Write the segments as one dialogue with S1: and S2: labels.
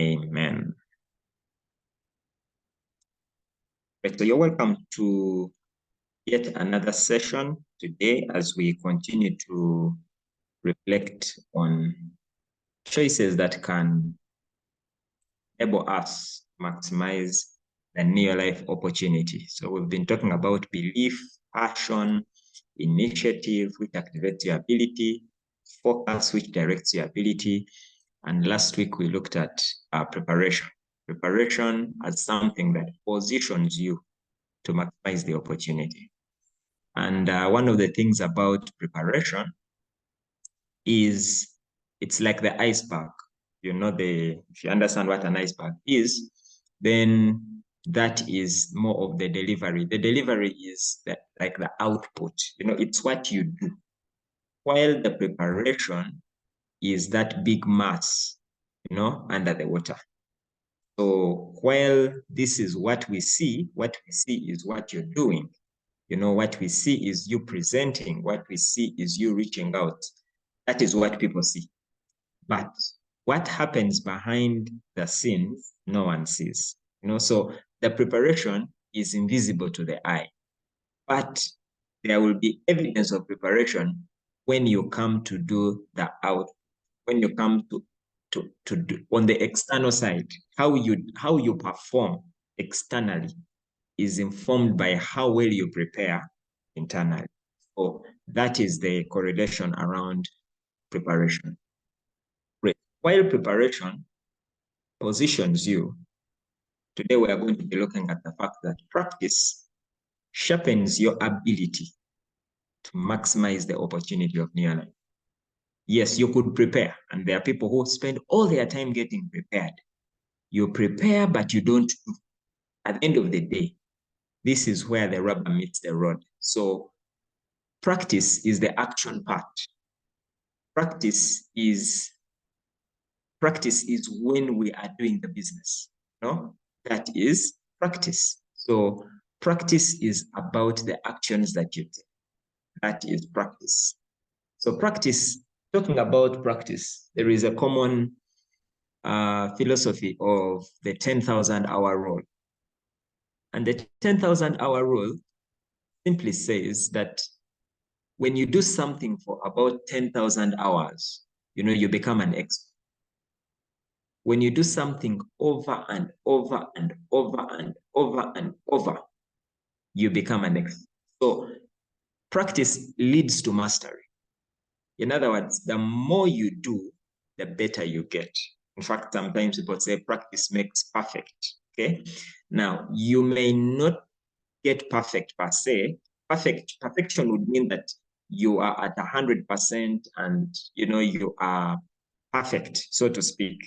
S1: Amen. Right, so you're welcome to yet another session today as we continue to reflect on choices that can enable us to maximize the near life opportunity. So we've been talking about belief, passion, initiative, which activates your ability, focus, which directs your ability. And last week we looked at preparation. Preparation as something that positions you to maximize the opportunity. And one of the things about preparation is it's like the iceberg. If you understand what an iceberg is, then that is more of the delivery. The delivery is like the output. It's what you do. While the preparation is that big mass, under the water. So while this is what we see is what you're doing. What we see is you presenting. What we see is you reaching out. That is what people see. But what happens behind the scenes, no one sees. So the preparation is invisible to the eye. But there will be evidence of preparation when you come to do the out, when you come to do on the external side, how you perform externally is informed by how well you prepare internally. So that is the correlation around preparation. Great. While preparation positions you, today we are going to be looking at the fact that practice sharpens your ability to maximize the opportunity of near life. Yes, you could prepare, and there are people who spend all their time getting prepared. You prepare, but you don't do. At the end of the day, this is where the rubber meets the road. So practice is the action part. Practice is when we are doing the business. That is practice. So practice is about the actions that you take. That is practice. So practice, talking about practice, there is a common philosophy of the 10,000 hour rule. And the 10,000 hour rule simply says that when you do something for about 10,000 hours, you become an expert. When you do something over and over and over and over and over, you become an expert. So practice leads to mastery. In other words, the more you do, the better you get. In fact, sometimes people say practice makes perfect. Okay. Now, you may not get perfect per se. Perfection would mean that you are at 100% and you are perfect, so to speak.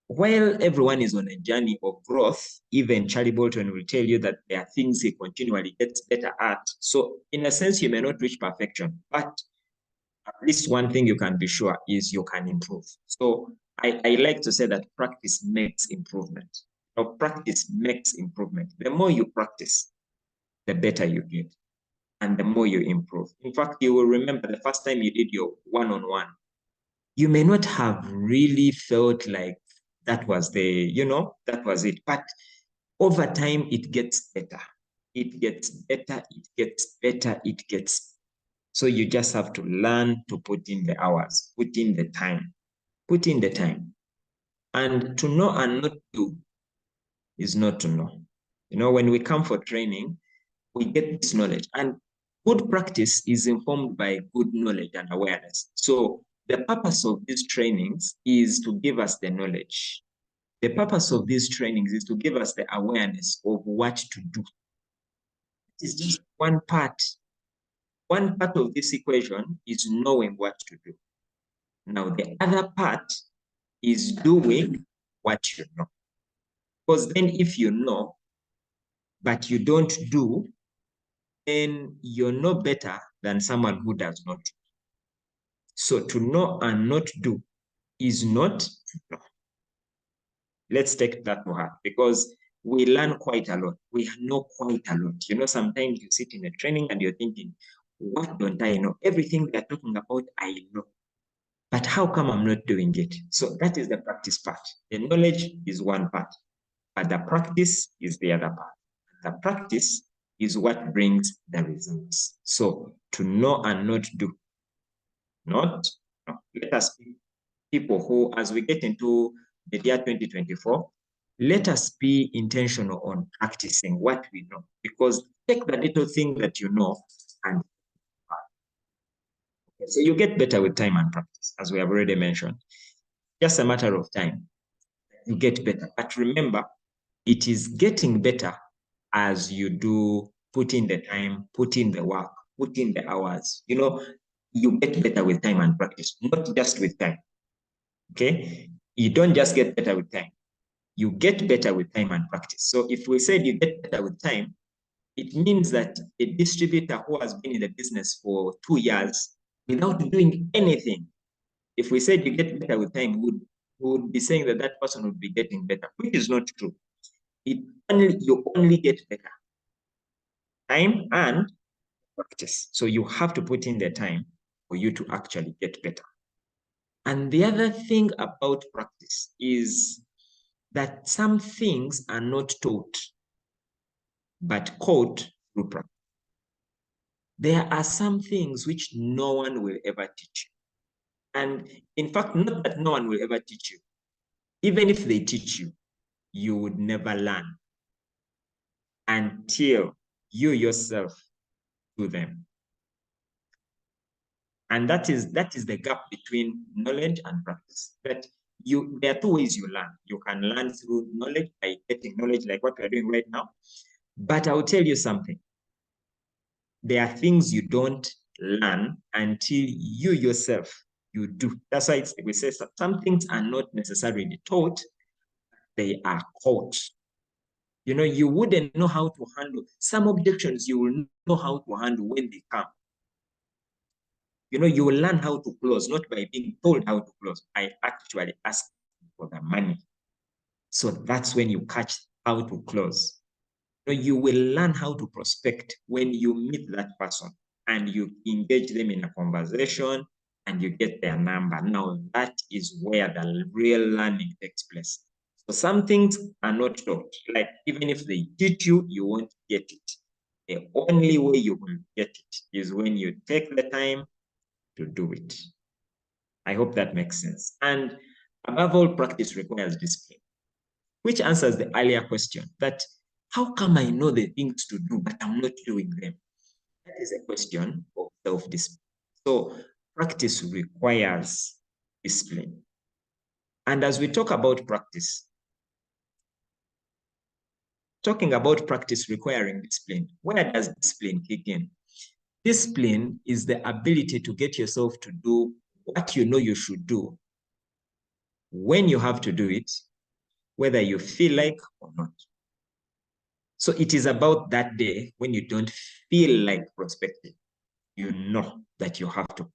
S1: While everyone is on a journey of growth, even Charlie Bolton will tell you that there are things he continually gets better at. So in a sense, you may not reach perfection, but at least one thing you can be sure is you can improve. So I like to say that practice makes improvement. Practice makes improvement. The more you practice, the better you get, and the more you improve. In fact, you will remember the first time you did your one-on-one, you may not have really felt like that was that was it. But over time, it gets better. It gets better, it gets better, it gets. So you just have to learn to put in the hours, put in the time. And to know and not do is not to know. When we come for training, we get this knowledge. And good practice is informed by good knowledge and awareness. So the purpose of these trainings is to give us the knowledge. The purpose of these trainings is to give us the awareness of what to do. It's just one part. One part of this equation is knowing what to do. Now, the other part is doing what you know. Because then if you know, but you don't do, then you're no better than someone who does not. So to know and not do is not to know. Let's take that to heart, because we learn quite a lot. We know quite a lot. Sometimes you sit in a training and you're thinking, what don't I know? Everything they're talking about, I know. But how come I'm not doing it? So that is the practice part. The knowledge is one part, but the practice is the other part. The practice is what brings the results. So to know and not do, not, no. Let us be people who, as we get into the year 2024, let us be intentional on practicing what we know. Because take the little thing that you know and so you get better with time and practice, as we have already mentioned. Just a matter of time, you get better. But remember, it is getting better as you do put in the time, put in the work, put in the hours. You know, you get better with time and practice, not just with time. Okay? You don't just get better with time. You get better with time and practice. So if we said you get better with time, it means that a distributor who has been in the business for 2 years without doing anything, if we said you get better with time, would be saying that that person would be getting better, which is not true. You only get better time and practice. So you have to put in the time for you to actually get better. And the other thing about practice is that some things are not taught, but caught through practice. There are some things which no one will ever teach you. And in fact, not that no one will ever teach you. Even if they teach you, you would never learn until you yourself do them. And that is the gap between knowledge and practice. That there are two ways you learn. You can learn through knowledge by getting knowledge like what we are doing right now. But I'll tell you something. There are things you don't learn until you yourself you do. That's why we say some things are not necessarily taught, they are caught. You know, you wouldn't know how to handle some objections. You will know how to handle when they come. You know, you will learn how to close, not by being told how to close, by actually asking for the money. So that's when you catch how to close. So you will learn how to prospect when you meet that person and you engage them in a conversation and you get their number. Now that is where the real learning takes place. So some things are not taught. Like even if they teach you, you won't get it. The only way you will get it is when you take the time to do it. I hope that makes sense. And above all, practice requires discipline, which answers the earlier question that how come I know the things to do, but I'm not doing them? That is a question of self-discipline. So practice requires discipline. And as we talk about practice, talking about practice requiring discipline, where does discipline kick in? Discipline is the ability to get yourself to do what you know you should do when you have to do it, whether you feel like or not. So it is about that day when you don't feel like prospecting, you know that you have to.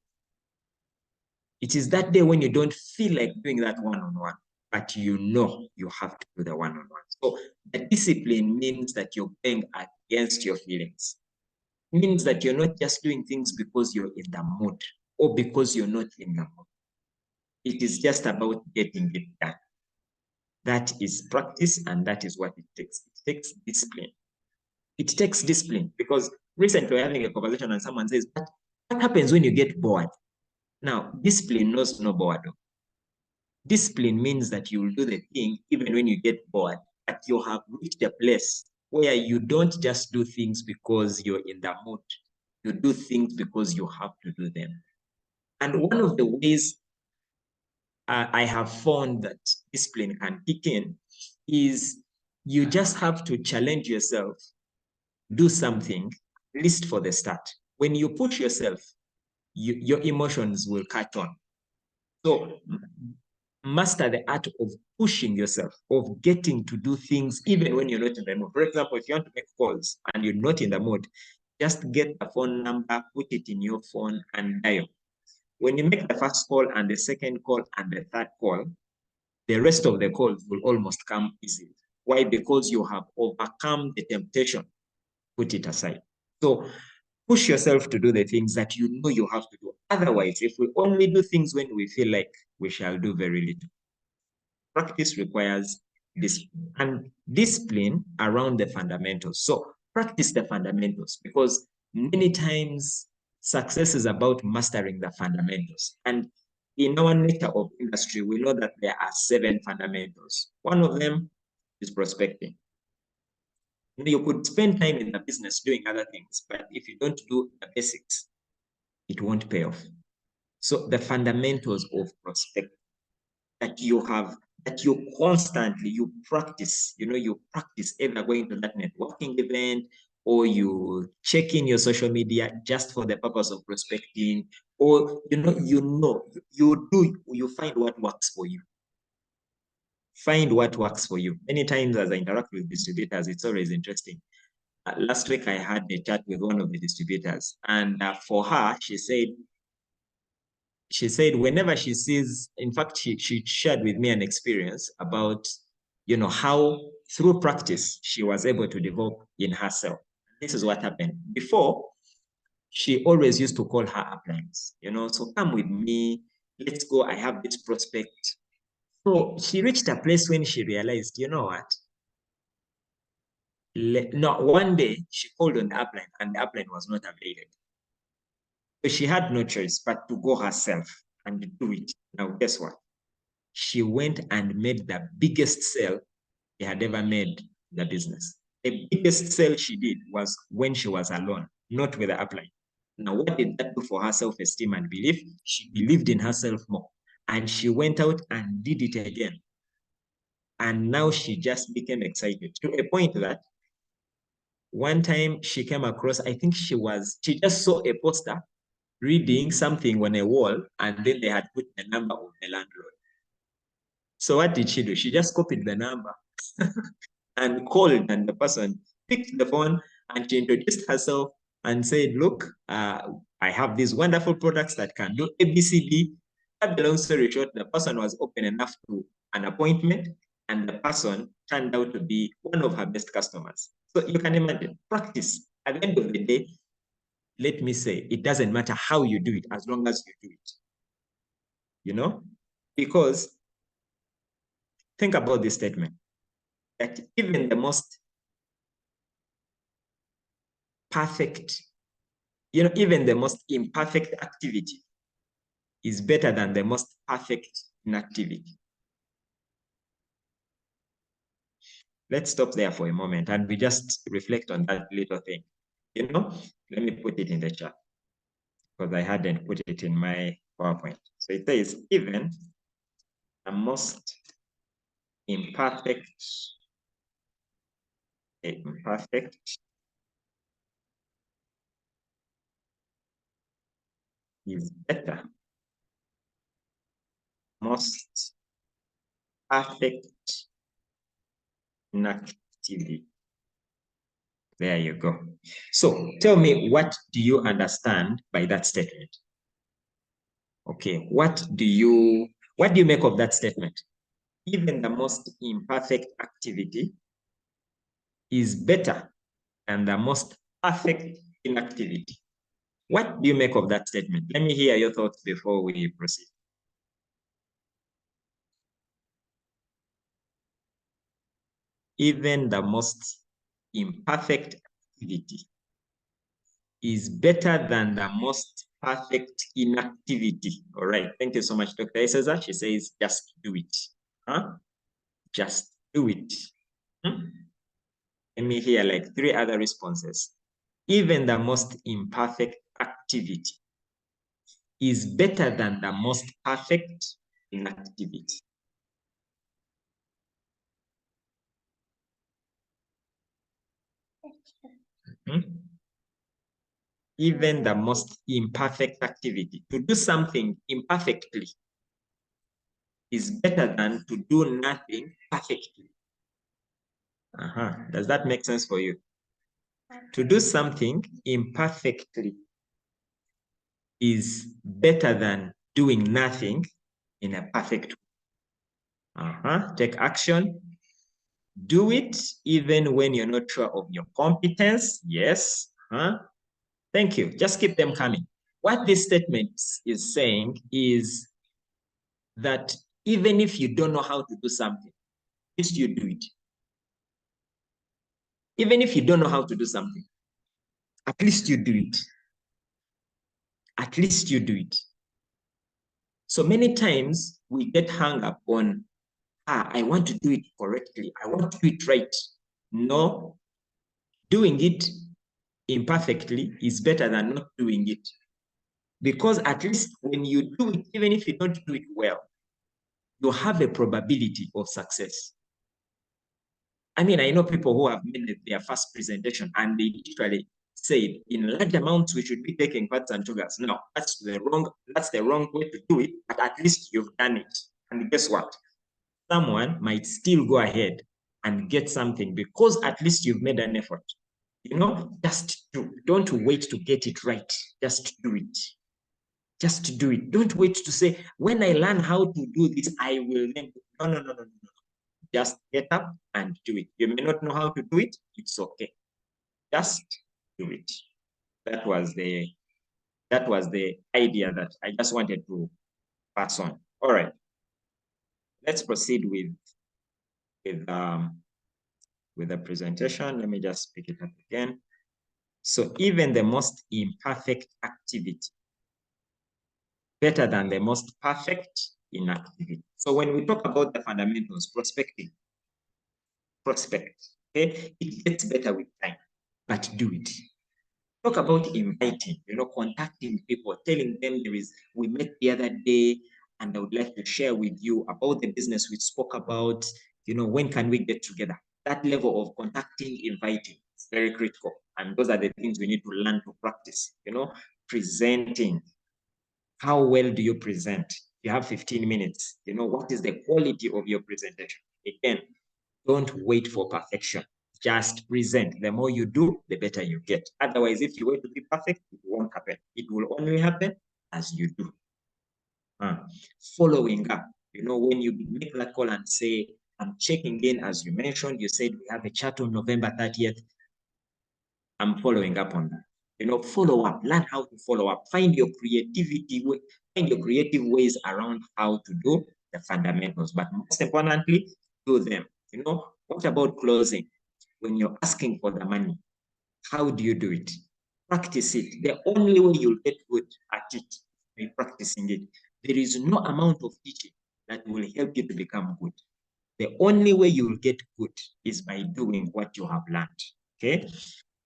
S1: It is that day when you don't feel like doing that one-on-one, but you know you have to do the one-on-one. So the discipline means that you're going against your feelings. It means that you're not just doing things because you're in the mood or because you're not in the mood. It is just about getting it done. That is practice, and that is what it takes. It takes discipline. It takes discipline because recently we're having a conversation and someone says, but what happens when you get bored? Now, discipline knows no boredom. Discipline means that you will do the thing even when you get bored, but you have reached a place where you don't just do things because you're in the mood. You do things because you have to do them. And one of the ways I have found that discipline can kick in is you just have to challenge yourself, do something, at least for the start. When you push yourself, your emotions will catch on. So master the art of pushing yourself, of getting to do things even when you're not in the mood. For example, if you want to make calls and you're not in the mood, just get a phone number, put it in your phone and dial. When you make the first call and the second call and the third call, the rest of the calls will almost come easy. Why? Because you have overcome the temptation. Put it aside. So Push yourself to do the things that you know you have to do. Otherwise, if we only do things when we feel like we shall do very little, practice requires discipline and discipline around the fundamentals. So practice the fundamentals, because many times success is about mastering the fundamentals. And in our nature of industry, we know that there are 7 fundamentals. One of them is prospecting. You could spend time in the business doing other things, but if you don't do the basics, it won't pay off. So the fundamentals of prospecting that you have, that you constantly, you practice, you practice either going to that networking event, or you check in your social media just for the purpose of prospecting, or, you find what works for you. Find what works for you. Many times as I interact with distributors, it's always interesting. Last week, I had a chat with one of the distributors, and for her, she said whenever she sees, in fact, she shared with me an experience about, how through practice she was able to develop in herself. This is what happened. Before, she always used to call her uplines, so come with me, let's go, I have this prospect. So she reached a place when she realized, you know what? No, one day she called on the upline and the upline was not available. So she had no choice but to go herself and do it. Now, guess what? She went and made the biggest sale she had ever made in the business. The biggest sale she did was when she was alone, not with the upline. Now, what did that do for her self-esteem and belief? She believed in herself more. And she went out and did it again. And now she just became excited to a point that one time she came across, I think she just saw a poster reading something on a wall, and then they had put the number of the landlord. So what did she do? She just copied the number and called, and the person picked the phone and she introduced herself and said, look, I have these wonderful products that can do ABCD. Cut the long story short, the person was open enough to an appointment, and the person turned out to be one of her best customers. So you can imagine, practice. At the end of the day, let me say, it doesn't matter how you do it as long as you do it, because think about this statement, that even the most perfect, even the most imperfect activity is better than the most perfect inactivity. Let's stop there for a moment and we just reflect on that little thing. Let me put it in the chat because I hadn't put it in my PowerPoint. So it says, even the most imperfect is better. Most perfect inactivity. There you go. So tell me, what do you understand by that statement? Okay, what do you make of that statement? Even the most imperfect activity is better than the most perfect inactivity. What do you make of that statement? Let me hear your thoughts before we proceed. Even the most imperfect activity is better than the most perfect inactivity. All right. Thank you so much, Dr. Eseza. She says, just do it. Just do it. Let me hear like 3 other responses. Even the most imperfect activity is better than the most perfect inactivity. Even the most imperfect activity, to do something imperfectly, is better than to do nothing perfectly. Does that make sense for you? To do something imperfectly is better than doing nothing in a perfect way. Take action. Do it even when you're not sure of your competence. Yes. Thank you. Just keep them coming. What this statement is saying is that even if you don't know how to do something, at least you do it. Even if you don't know how to do something, at least you do it. At least you do it. So many times we get hung up on, I want to do it correctly. I want to do it right. No, doing it imperfectly is better than not doing it. Because at least when you do it, even if you don't do it well, you have a probability of success. I mean, I know people who have made their first presentation and they literally said, in large amounts, we should be taking fats and sugars. No, that's the wrong way to do it, but at least you've done it. And guess what? Someone might still go ahead and get something because at least you've made an effort. Just do. Don't wait to get it right. Just do it. Just do it. Don't wait to say, when I learn how to do this, I will then. No. Just get up and do it. You may not know how to do it. It's okay. Just do it. That was the idea that I just wanted to pass on. All right. Let's proceed with the presentation. Let me just pick it up again. So even the most imperfect activity better than the most perfect inactivity. So when we talk about the fundamentals, prospect, okay, it gets better with time, but do it. Talk about inviting, contacting people, telling them we met the other day and I would like to share with you about the business we spoke about, when can we get together? That level of contacting, inviting is very critical. And those are the things we need to learn to practice, presenting. How well do you present? You have 15 minutes. What is the quality of your presentation? Again, don't wait for perfection. Just present. The more you do, the better you get. Otherwise, if you wait to be perfect, it won't happen. It will only happen as you do. Following up. When you make that call and say, I'm checking in, as you mentioned, you said we have a chat on November 30th. I'm following up on that. Follow up, learn how to follow up, find your creative ways around how to do the fundamentals, but most importantly, do them. What about closing? When you're asking for the money, how do you do it? Practice it. The only way you'll get good at it is practicing it. There is no amount of teaching that will help you to become good. The only way you'll get good is by doing what you have learned. Okay?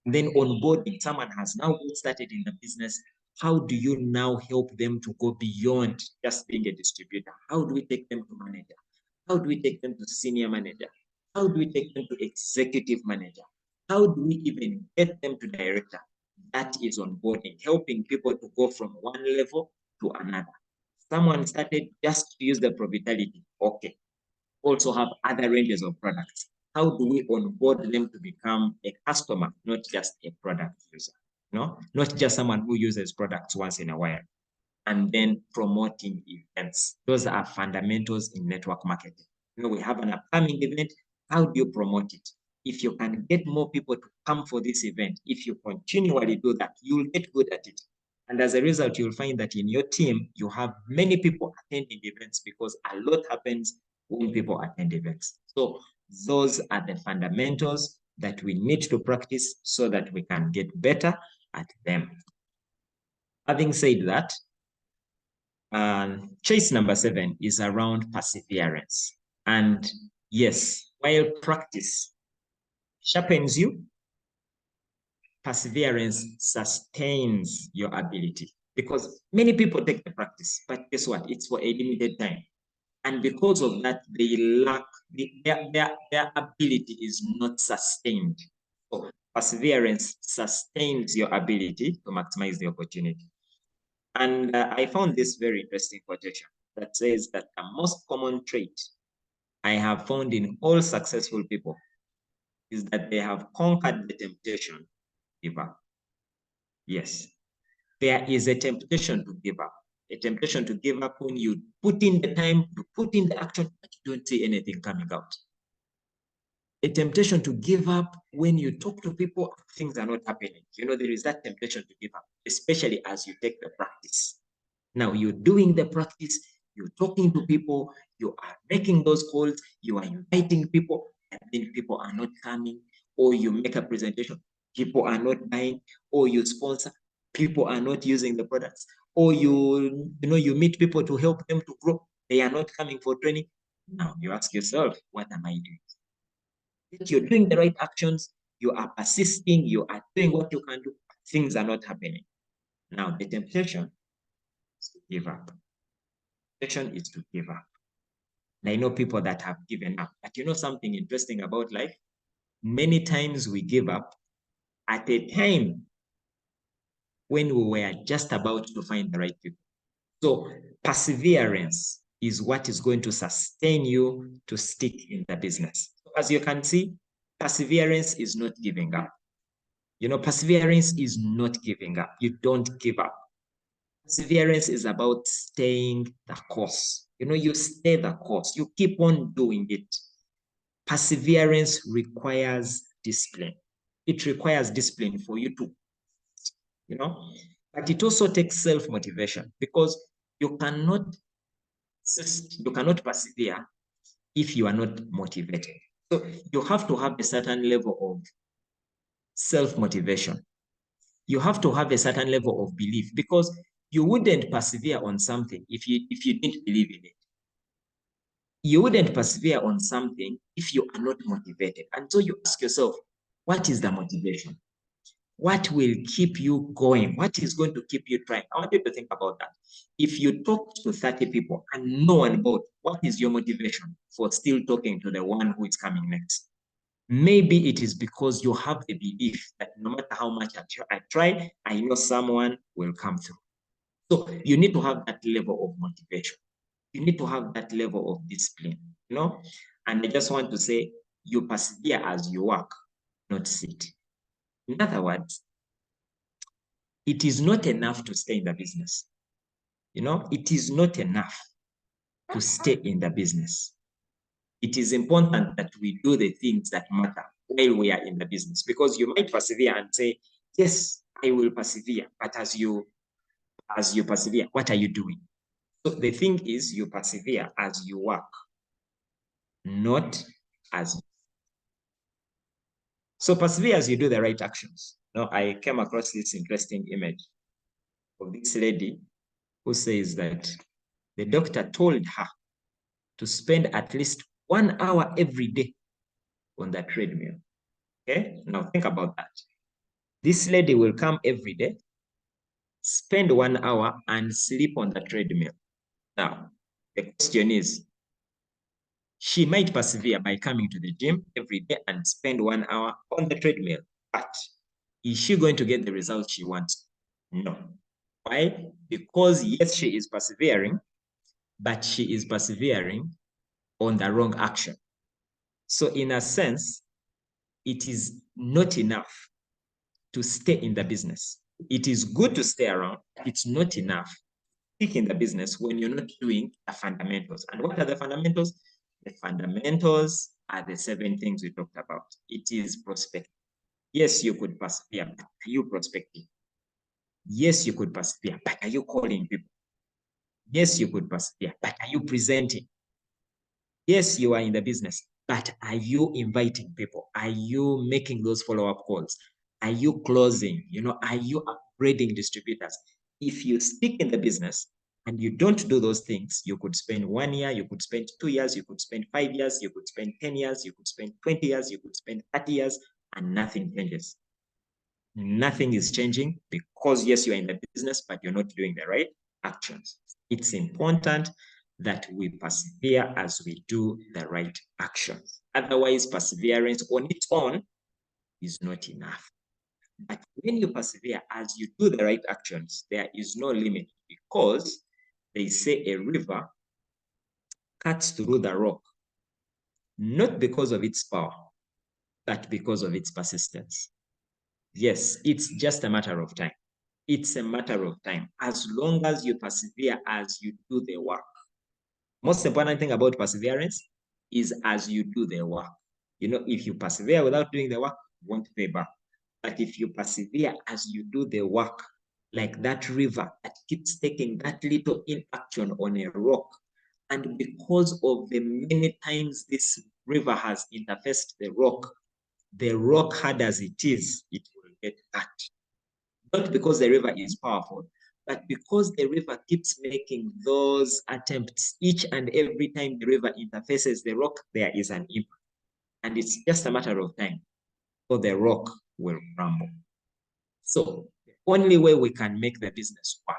S1: Then onboarding, someone has now started in the business. How do you now help them to go beyond just being a distributor? How do we take them to manager? How do we take them to senior manager? How do we take them to executive manager? How do we even get them to director? That is onboarding, helping people to go from one level to another. Someone started just to use the profitality. Okay. Also have other ranges of products. How do we onboard them to become a customer, not just a product user? Not just someone who uses products once in a while. And then promoting events. Those are fundamentals in network marketing. We have an upcoming event. How do you promote it? If you can get more people to come for this event, if you continually do that, you'll get good at it. And as a result, you'll find that in your team, you have many people attending events because a lot happens when people attend events. So those are the fundamentals that we need to practice so that we can get better at them. Having said that, choice number 7 is around perseverance. And yes, while practice sharpens you, perseverance sustains your ability. Because many people take the practice, but guess what? It's for a limited time. And because of that, they lack, their ability is not sustained. So perseverance sustains your ability to maximize the opportunity. And I found this very interesting quotation that says that the most common trait I have found in all successful people is that they have conquered the temptation to give up. Yes, there is a temptation to give up. A temptation to give up when you put in the time, you put in the action, but you don't see anything coming out. a temptation to give up when you talk to people, things are not happening. There is that temptation to give up, especially as you take the practice. Now you're doing the practice, you're talking to people, you are making those calls, you are inviting people, and then people are not coming, or you make a presentation, people are not buying, or you sponsor, people are not using the products, or you meet people to help them to grow, they are not coming for training. Now you ask yourself, what am I doing? If you're doing the right actions, you are persisting, you are doing what you can do, things are not happening. Now the temptation is to give up. Temptation is to give up. And I know people that have given up, but something interesting about life? Many times we give up at a time when we were just about to find the right people. So perseverance is what is going to sustain you to stick in the business. As you can see, perseverance is not giving up. Perseverance is not giving up. You don't give up. Perseverance is about staying the course. You stay the course. You keep on doing it. Perseverance requires discipline. It requires discipline for you to, but it also takes self-motivation, because you cannot persevere if you are not motivated. So you have to have a certain level of self-motivation. You have to have a certain level of belief, because you wouldn't persevere on something if you didn't believe in it. You wouldn't persevere on something if you are not motivated. And so you ask yourself, what is the motivation? What will keep you going? What is going to keep you trying? I want you to think about that. If you talk to 30 people and no one bought, what is your motivation for still talking to the one who is coming next? Maybe it is because you have the belief that no matter how much I try, I know someone will come through. So you need to have that level of motivation. You need to have that level of discipline, And I just want to say, you persevere as you work, not sit. In other words, it is not enough to stay in the business. It is not enough to stay in the business. It is important that we do the things that matter while we are in the business, because you might persevere and say, yes, I will persevere. But as you persevere, what are you doing? So the thing is, you persevere as you work, not as. So persevere as you do the right actions. I came across this interesting image of this lady who says that the doctor told her to spend at least 1 hour every day on the treadmill. Okay, now think about that. This lady will come every day, spend 1 hour, and sleep on the treadmill. Now, the question is, she might persevere by coming to the gym every day and spend 1 hour on the treadmill, but is she going to get the results she wants? No. Why? Because yes, she is persevering, but she is persevering on the wrong action. So in a sense, it is not enough to stay in the business. It is good to stay around. It's not enough to stick in the business when you're not doing the fundamentals. And what are the fundamentals? The fundamentals are the 7 things we talked about. It is prospecting. Yes, you could persevere, but are you prospecting? Yes, you could persevere, but are you calling people? Yes, you could persevere, but are you presenting? Yes, you are in the business, but are you inviting people? Are you making those follow-up calls? Are you closing? Are you upgrading distributors? If you stick in the business and you don't do those things, you could spend 1 year, you could spend 2 years, you could spend 5 years, you could spend 10 years, you could spend 20 years, you could spend 30 years, and nothing changes. Nothing is changing because, yes, you're in the business, but you're not doing the right actions. It's important that we persevere as we do the right actions. Otherwise, perseverance on its own is not enough. But when you persevere as you do the right actions, there is no limit, because they say a river cuts through the rock, not because of its power, but because of its persistence. Yes, it's just a matter of time. It's a matter of time, as long as you persevere as you do the work. Most important thing about perseverance is as you do the work. You know, if you persevere without doing the work, you won't pay back. But if you persevere as you do the work, like that river that keeps taking that little inaction on a rock, and because of the many times this river has interfaced the rock hard as it is, it will get cut. Not because the river is powerful, but because the river keeps making those attempts each and every time the river interfaces the rock, there is an impact. And it's just a matter of time for the rock will crumble. So the only way we can make the business work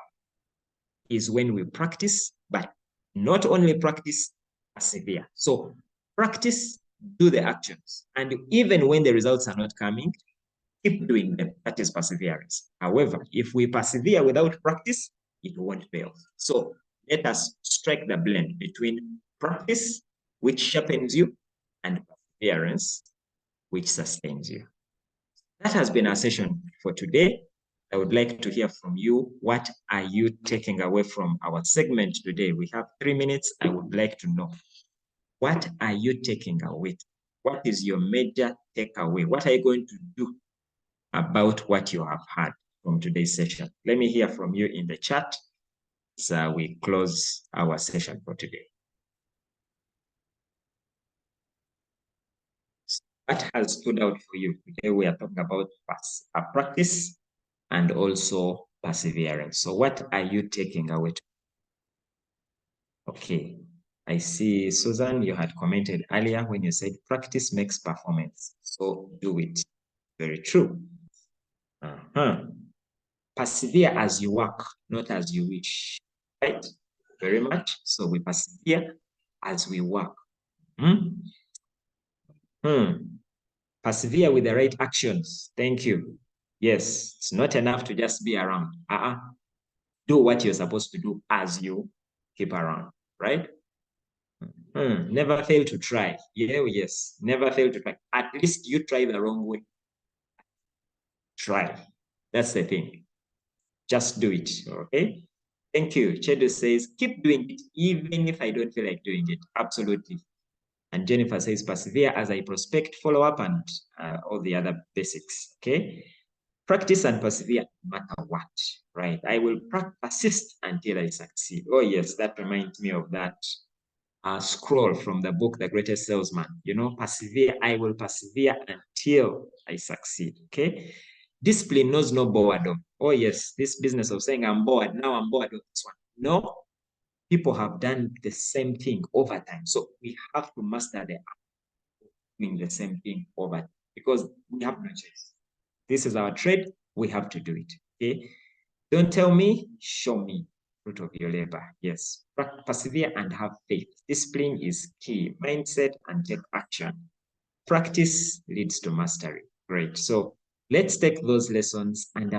S1: is when we practice, but not only practice, persevere. So practice, do the actions. And even when the results are not coming, keep doing them. That is perseverance. However, if we persevere without practice, it won't pay off. So let us strike the blend between practice, which sharpens you, and perseverance, which sustains you. That has been our session for today. I would like to hear from you. What are you taking away from our segment today? We have 3 minutes. I would like to know, what are you taking away? What is your major takeaway? What are you going to do about what you have heard from today's session? Let me hear from you in the chat as we close our session for today. What has stood out for you? Today we are talking about practice and also perseverance. So what are you taking away? Okay, I see, Susan, you had commented earlier when you said practice makes performance. So do it. Very true. Persevere as you work, not as you wish. Right? Very much. So we persevere as we work. Persevere with the right actions. Thank you. Yes, it's not enough to just be around. Do what you're supposed to do as you keep around, right? Never fail to try. Yeah, yes, never fail to try. At least you try the wrong way. Try. That's the thing. Just do it, okay? Thank you. Chedu says, keep doing it, even if I don't feel like doing it. Absolutely. And Jennifer says, persevere as I prospect, follow up, and all the other basics, okay? Practice and persevere no matter what, right? I will persist until I succeed. Oh, yes, that reminds me of that scroll from the book, The Greatest Salesman. You know, persevere, I will persevere until I succeed, okay? Discipline knows no boredom. Oh, yes, this business of saying I'm bored, now I'm bored with this one. No, people have done the same thing over time. So we have to master the doing the same thing over time because we have no choice. This is our trade. We have to do it. Okay. Don't tell me, show me fruit of your labor. Yes. Persevere and have faith. Discipline is key. Mindset and take action. Practice leads to mastery. Great. So let's take those lessons and